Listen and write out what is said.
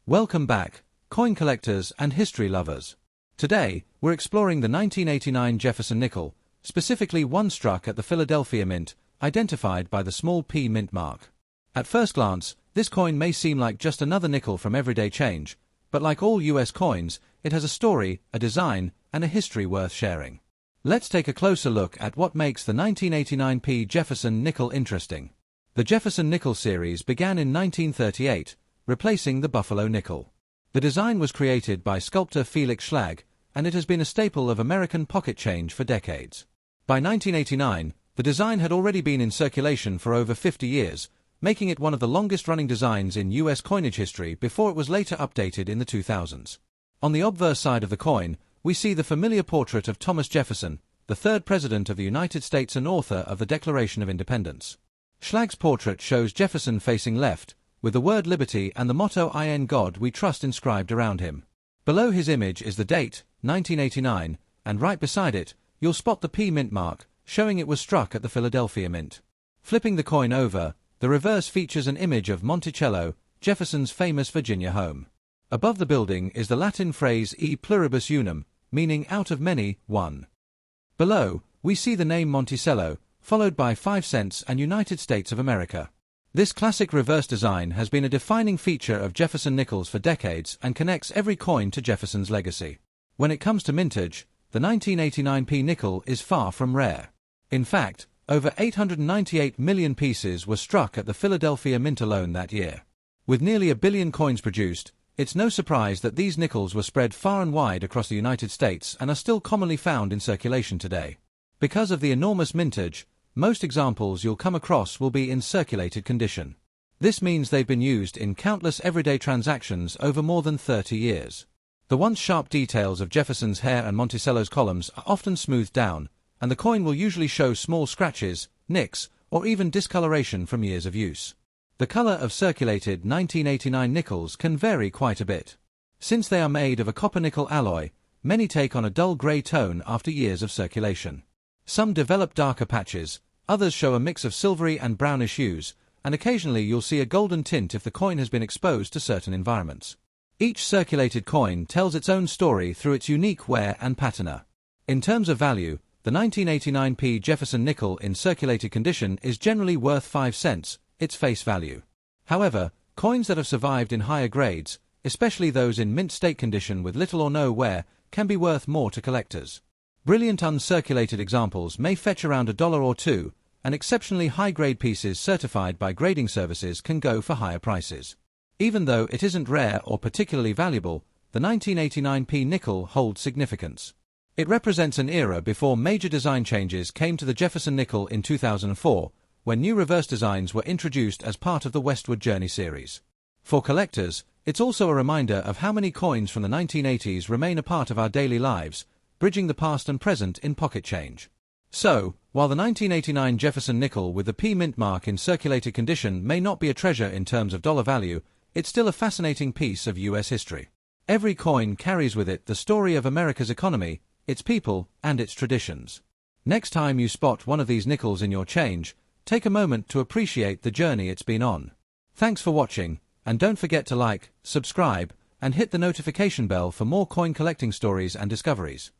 Welcome back, coin collectors and history lovers. Today, we're exploring the 1989 Jefferson nickel, specifically one struck at the Philadelphia Mint, identified by the small p mint mark. At first glance, this coin may seem like just another nickel from everyday change, but like all US coins, it has a story, a design, and a history worth sharing. Let's take a closer look at what makes the 1989 P Jefferson nickel interesting. The Jefferson nickel series began in 1938, replacing the Buffalo nickel. The design was created by sculptor Felix Schlag, and it has been a staple of American pocket change for decades. By 1989, the design had already been in circulation for over 50 years, making it one of the longest-running designs in US coinage history before it was later updated in the 2000s. On the obverse side of the coin, we see the familiar portrait of Thomas Jefferson, the third President of the United States and author of the Declaration of Independence. Schlag's portrait shows Jefferson facing left, with the word liberty and the motto "In God We Trust" inscribed around him. Below his image is the date, 1989, and right beside it, you'll spot the P mint mark, showing it was struck at the Philadelphia Mint. Flipping the coin over, the reverse features an image of Monticello, Jefferson's famous Virginia home. Above the building is the Latin phrase "e pluribus unum," meaning out of many, one. Below, we see the name Monticello, followed by 5 cents and United States of America. This classic reverse design has been a defining feature of Jefferson nickels for decades and connects every coin to Jefferson's legacy. When it comes to mintage, the 1989 P nickel is far from rare. In fact, over 898 million pieces were struck at the Philadelphia Mint alone that year. With nearly 1 billion coins produced, it's no surprise that these nickels were spread far and wide across the United States and are still commonly found in circulation today. Because of the enormous mintage, most examples you'll come across will be in circulated condition. This means they've been used in countless everyday transactions over more than 30 years. The once sharp details of Jefferson's hair and Monticello's columns are often smoothed down, and the coin will usually show small scratches, nicks, or even discoloration from years of use. The color of circulated 1989 nickels can vary quite a bit. Since they are made of a copper-nickel alloy, many take on a dull gray tone after years of circulation. Some develop darker patches, others show a mix of silvery and brownish hues, and occasionally you'll see a golden tint if the coin has been exposed to certain environments. Each circulated coin tells its own story through its unique wear and patina. In terms of value, the 1989 P Jefferson nickel in circulated condition is generally worth 5 cents, its face value. However, coins that have survived in higher grades, especially those in mint state condition with little or no wear, can be worth more to collectors. Brilliant uncirculated examples may fetch around $1 or $2, and exceptionally high-grade pieces certified by grading services can go for higher prices. Even though it isn't rare or particularly valuable, the 1989 P nickel holds significance. It represents an era before major design changes came to the Jefferson nickel in 2004, when new reverse designs were introduced as part of the Westward Journey series. For collectors, it's also a reminder of how many coins from the 1980s remain a part of our daily lives, bridging the past and present in pocket change. So, while the 1989 Jefferson nickel with the P mint mark in circulated condition may not be a treasure in terms of dollar value, it's still a fascinating piece of US history. Every coin carries with it the story of America's economy, its people, and its traditions. Next time you spot one of these nickels in your change, take a moment to appreciate the journey it's been on. Thanks for watching, and don't forget to like, subscribe, and hit the notification bell for more coin collecting stories and discoveries.